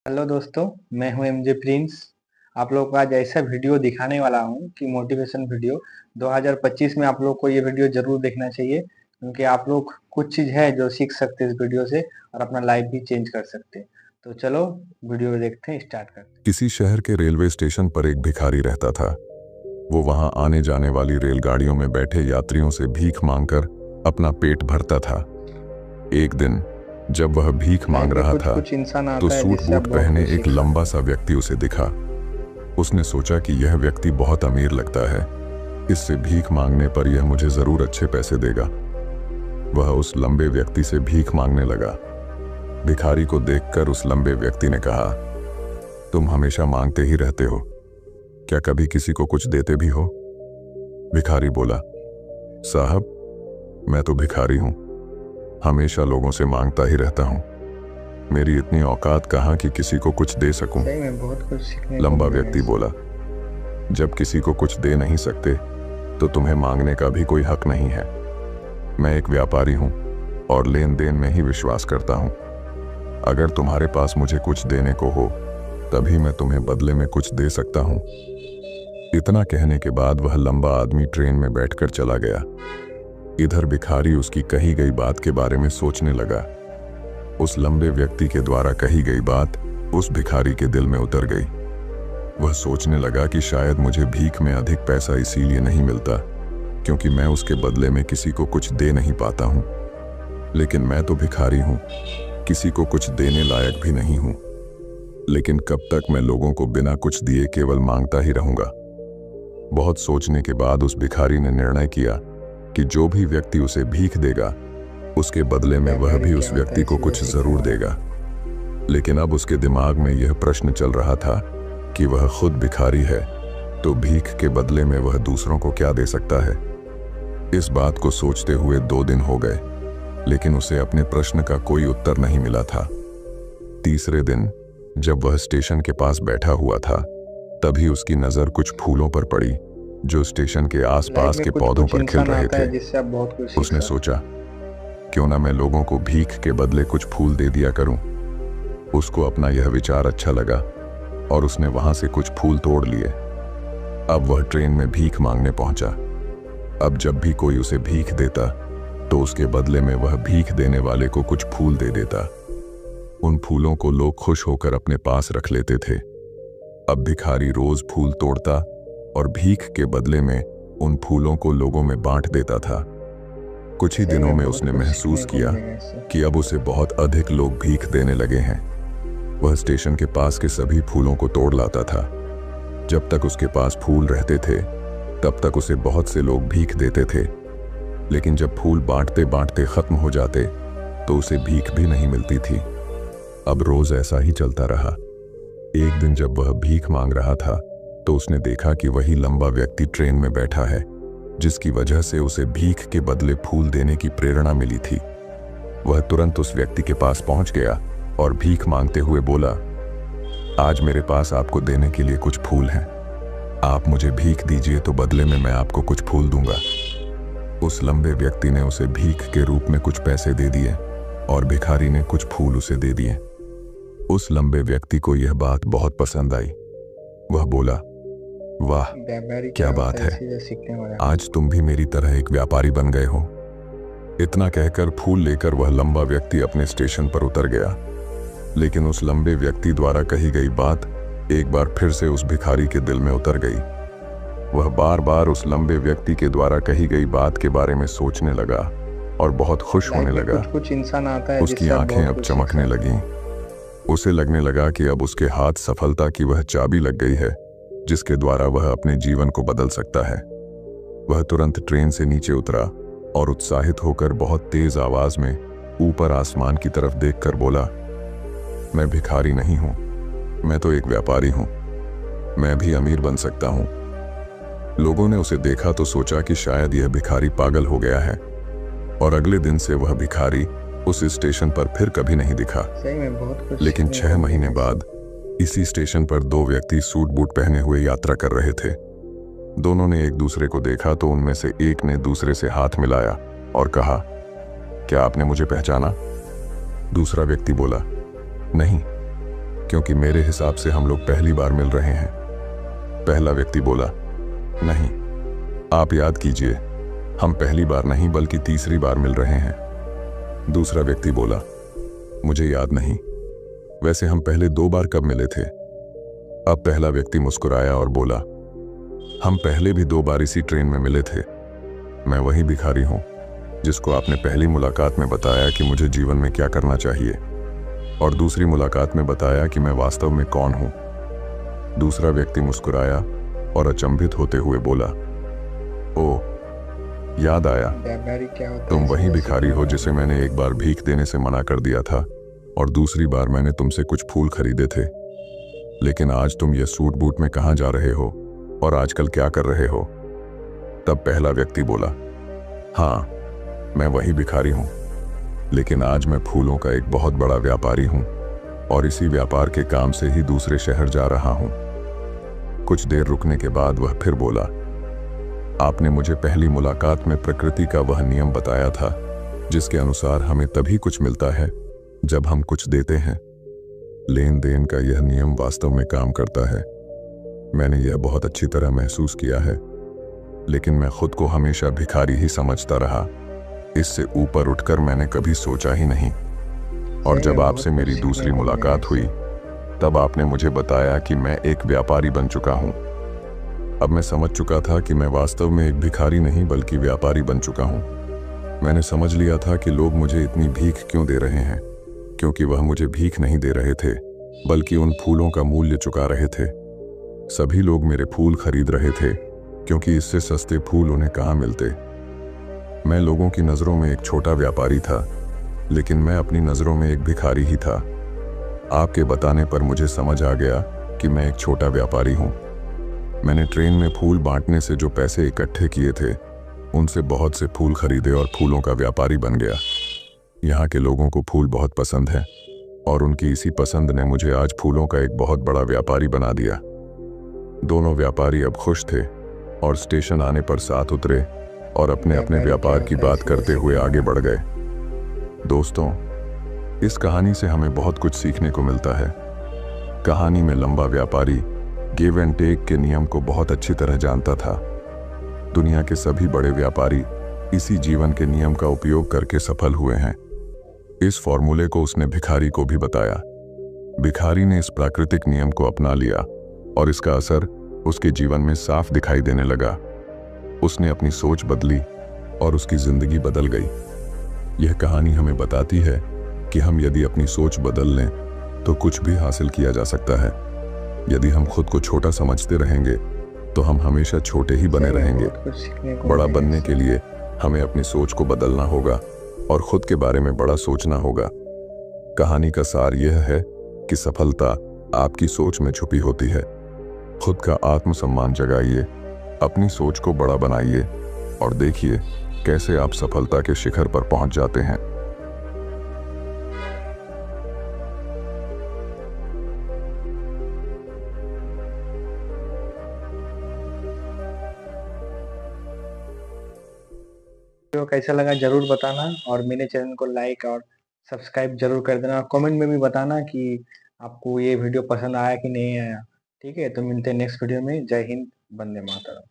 Hello दोस्तों, मैं हूं एमजे प्रिंस। आप लोग को आज ऐसा वीडियो दिखाने वाला हूं कि मोटिवेशन वीडियो 2025 में आप लोग को ये वीडियो जरूर देखना चाहिए, क्योंकि आप लोग कुछ चीज है जो सीख सकते हैं इस वीडियो से और अपना लाइफ भी चेंज कर सकते हैं। तो चलो वीडियो देखते हैं, स्टार्ट करते हैं। किसी शहर के रेलवे स्टेशन पर एक भिखारी रहता था। वो वहां आने जाने वाली रेलगाड़ियों में बैठे यात्रियों से भीख मांगकर अपना पेट भरता था। एक दिन जब वह भीख लाइफ मांग में रहा कुछ था कुछ इंसान तो आता है सूट जिससे आप बूट बहुत पहने कुछ एक सीख सकते लंबा सा व्यक्ति उसे दिखा। उसने सोचा कि यह व्यक्ति बहुत अमीर लगता है, इससे भीख मांगने पर यह मुझे जरूर अच्छे पैसे देगा। वह उस लंबे व्यक्ति से भीख मांगने लगा। भिखारी को देखकर उस लंबे व्यक्ति ने कहा, तुम हमेशा मांगते ही रहते हो, क्या कभी किसी को कुछ देते भी हो? भिखारी बोला, साहब, मैं तो भिखारी हूं, हमेशा लोगों से मांगता ही रहता हूं। मेरी इतनी औकात कहां कि किसी को कुछ दे सकूं। हैं। सही में बहुत कुछ सीखने को लंबा मिलेगा व्यक्ति इससे। बोला, जब किसी को कुछ दे नहीं सकते तो तुम्हें मांगने का भी कोई हक नहीं है। मैं एक व्यापारी हूं और लेन देन में ही विश्वास करता हूं। अगर तुम्हारे पास मुझे कुछ देने को हो तभी मैं तुम्हें बदले में कुछ दे सकता हूं। इतना कहने के बाद वह लंबा आदमी ट्रेन में बैठकर चला गया। इधर भिखारी उसकी कही गई बात के बारे में सोचने लगा। उस लंबे व्यक्ति के द्वारा कही गई बात उस भिखारी के दिल में उतर गई। वह सोचने लगा कि शायद मुझे भीख में अधिक पैसा इसीलिए नहीं मिलता क्योंकि मैं उसके बदले में किसी को कुछ दे नहीं पाता हूं। लेकिन मैं तो भिखारी हूं, किसी को कुछ देने लायक भी नहीं हूं। लेकिन कब तक मैं लोगों को बिना कुछ दिए केवल मांगता ही रहूंगा? बहुत सोचने के बाद उस भिखारी ने निर्णय किया कि जो भी व्यक्ति उसे भीख देगा उसके बदले में वह भी उस व्यक्ति को कुछ जरूर देगा। लेकिन अब उसके दिमाग में यह प्रश्न चल रहा था कि वह खुद भिखारी है तो भीख के बदले में वह दूसरों को क्या दे सकता है। इस बात को सोचते हुए 2 दिन हो गए, लेकिन उसे अपने प्रश्न का कोई उत्तर नहीं मिला था। तीसरे दिन जब वह स्टेशन के पास बैठा हुआ था तभी उसकी नजर कुछ फूलों पर पड़ी जो स्टेशन के आसपास के पौधों पर खिल रहे थे। जिससे आप बहुत कुछ सीख उसने सकते सोचा, क्यों ना मैं लोगों को भीख के बदले कुछ फूल दे दिया करूं। उसको अपना यह विचार अच्छा लगा और उसने वहां से कुछ फूल तोड़ लिए। अब वह ट्रेन में भीख मांगने पहुंचा। अब जब भी कोई उसे भीख देता तो उसके बदले में वह भीख देने वाले को कुछ फूल दे देता। उन फूलों को लोग खुश होकर अपने पास रख लेते थे। अब भिखारी रोज फूल तोड़ता और भीख के बदले में उन फूलों को लोगों में बांट देता था। कुछ ही सही दिनों में में बहुत उसने कुछ महसूस सीखने को किया मिलेगा इससे। कि अब उसे बहुत अधिक लोग भीख देने लगे हैं। वह स्टेशन के पास के सभी फूलों को तोड़ लाता था। जब तक उसके पास फूल रहते थे तब तक उसे बहुत से लोग भीख देते थे, लेकिन जब फूल बांटते बांटते खत्म हो जाते तो उसे भीख भी नहीं मिलती थी। अब रोज ऐसा ही चलता रहा। एक दिन जब वह भीख मांग रहा था तो उसने देखा कि वही लंबा व्यक्ति ट्रेन में बैठा है जिसकी वजह से उसे भीख के बदले फूल देने की प्रेरणा मिली थी। वह तुरंत उस व्यक्ति के पास पहुंच गया और भीख मांगते हुए बोला, आज मेरे पास आपको देने के लिए कुछ फूल हैं। आप मुझे भीख दीजिए तो बदले में मैं आपको कुछ फूल दूंगा। उस लंबे व्यक्ति ने उसे भीख के रूप में कुछ पैसे दे दिए और भिखारी ने कुछ फूल उसे दे दिए। उस लंबे व्यक्ति को यह बात बहुत पसंद आई। वह बोला, वाह, व्यापारी क्या होता बात है, इसीलिए सीखने वाला। आज तुम भी मेरी तरह एक व्यापारी बन गए हो। इतना कहकर फूल लेकर वह लंबा व्यक्ति अपने स्टेशन पर उतर गया। लेकिन उस लंबे व्यक्ति द्वारा कही गई बात एक बार फिर से उस भिखारी के दिल में उतर गई। वह बार बार उस लंबे व्यक्ति के द्वारा कही गई बात के बारे में सोचने लगा और बहुत खुश होने लगा। कुछ इंसान आता है उसकी जिससे आप आंखें बहुत अब कुछ सीख चमकने सकते हैं। लगीं। उसे लगने लगा कि अब उसके हाथ सफलता की वह चाबी लग गई है जिसके द्वारा वह अपने जीवन को बदल सकता है। वह तुरंत ट्रेन से नीचे उतरा और उत्साहित होकर बहुत तेज आवाज में ऊपर आसमान की तरफ देखकर बोला, मैं भिखारी नहीं हूं, मैं तो एक व्यापारी हूं, मैं भी अमीर बन सकता हूं। लोगों ने उसे देखा तो सोचा कि शायद यह भिखारी पागल हो गया है और अगले दिन से वह भिखारी उस स्टेशन पर फिर कभी नहीं दिखा। सही में बहुत कुछ लेकिन सीखने 6 को महीने मिलेगा बाद इसी स्टेशन पर 2 व्यक्ति सूट बूट पहने हुए यात्रा कर रहे थे। दोनों ने एक दूसरे को देखा तो उनमें से एक ने दूसरे से हाथ मिलाया और कहा, क्या आपने मुझे पहचाना? दूसरा व्यक्ति बोला, नहीं, क्योंकि मेरे हिसाब से हम लोग पहली बार मिल रहे हैं। पहला व्यक्ति बोला, नहीं, आप याद कीजिए, हम पहली बार नहीं बल्कि तीसरी बार मिल रहे हैं। दूसरा व्यक्ति बोला, मुझे याद नहीं, वैसे हम पहले 2 बार कब मिले थे? अब पहला व्यक्ति मुस्कुराया और बोला, हम पहले भी 2 बार इसी ट्रेन में मिले थे। मैं वही भिखारी हूं जिसको आपने पहली मुलाकात में बताया कि मुझे जीवन में क्या करना चाहिए, और दूसरी मुलाकात में बताया कि मैं वास्तव में कौन हूं। दूसरा व्यक्ति मुस्कुराया और अचंभित होते हुए बोला, ओ, याद आया, व्यापारी क्या होता तुम है? वही भिखारी हो जिसे मैंने एक बार भीख देने से मना कर दिया था और दूसरी बार मैंने तुमसे कुछ फूल खरीदे थे। लेकिन आज तुम ये सूट बूट में कहाँ जा रहे हो और आजकल क्या कर रहे हो? तब पहला व्यक्ति बोला, हाँ, मैं वही भिखारी हूं, लेकिन आज मैं फूलों का एक बहुत बड़ा व्यापारी हूं और इसी व्यापार के काम से ही दूसरे शहर जा रहा हूं। कुछ देर रुकने के बाद वह फिर बोला, आपने मुझे पहली मुलाकात में प्रकृति का वह नियम बताया था जिसके अनुसार हमें तभी कुछ मिलता है जब हम कुछ देते हैं। लेन देन का यह नियम वास्तव में काम करता है। मैंने यह बहुत अच्छी तरह महसूस किया है, लेकिन मैं खुद को हमेशा भिखारी ही समझता रहा। इससे ऊपर उठकर मैंने कभी सोचा ही नहीं। और जब आपसे मेरी दूसरी मुलाकात हुई तब आपने मुझे बताया कि मैं एक व्यापारी बन चुका हूं। अब मैं समझ चुका था कि मैं वास्तव में एक भिखारी नहीं बल्कि व्यापारी बन चुका हूं। मैंने समझ लिया था कि लोग मुझे इतनी भीख क्यों दे रहे हैं, क्योंकि वह मुझे भीख नहीं दे रहे थे बल्कि उन फूलों का मूल्य चुका रहे थे। सभी लोग मेरे फूल खरीद रहे थे क्योंकि इससे सस्ते फूल उन्हें कहाँ मिलते। मैं लोगों की नज़रों में एक छोटा व्यापारी था, लेकिन मैं अपनी नज़रों में एक भिखारी ही था। आपके बताने पर मुझे समझ आ गया कि मैं एक छोटा व्यापारी हूँ। मैंने ट्रेन में फूल बांटने से जो पैसे इकट्ठे किए थे उनसे बहुत से फूल खरीदे और फूलों का व्यापारी बन गया। यहाँ के लोगों को फूल बहुत पसंद है और उनकी इसी पसंद ने मुझे आज फूलों का एक बहुत बड़ा व्यापारी बना दिया। दोनों व्यापारी अब खुश थे और स्टेशन आने पर साथ उतरे और अपने अपने व्यापार की बात करते हुए आगे बढ़ गए। दोस्तों, इस कहानी से हमें बहुत कुछ सीखने को मिलता है। कहानी में लंबा व्यापारी गिव एंड टेक के नियम को बहुत अच्छी तरह जानता था। दुनिया के सभी बड़े व्यापारी इसी जीवन के नियम का उपयोग करके सफल हुए हैं। इस फॉर्मूले को उसने भिखारी को भी बताया। भिखारी ने इस प्राकृतिक नियम को अपना लिया और इसका असर उसके जीवन में साफ दिखाई देने लगा। उसने अपनी सोच बदली और उसकी जिंदगी बदल गई। यह कहानी हमें बताती है कि हम यदि अपनी सोच बदल लें तो कुछ भी हासिल किया जा सकता है। यदि हम खुद को छोटा समझते रहेंगे तो हम हमेशा छोटे ही बने रहेंगे। बड़ा बनने के लिए हमें अपनी सोच को बदलना होगा और खुद के बारे में बड़ा सोचना होगा। कहानी का सार यह है कि सफलता आपकी सोच में छुपी होती है। खुद का आत्मसम्मान जगाइए, अपनी सोच को बड़ा बनाइए और देखिए कैसे आप सफलता के शिखर पर पहुंच जाते हैं। वीडियो कैसा लगा जरूर बताना और मेरे चैनल को लाइक और सब्सक्राइब जरूर कर देना और कमेंट में भी बताना कि आपको ये वीडियो पसंद आया कि नहीं आया। ठीक है, तो मिलते हैं नेक्स्ट वीडियो में। जय हिंद, वंदे मातरम।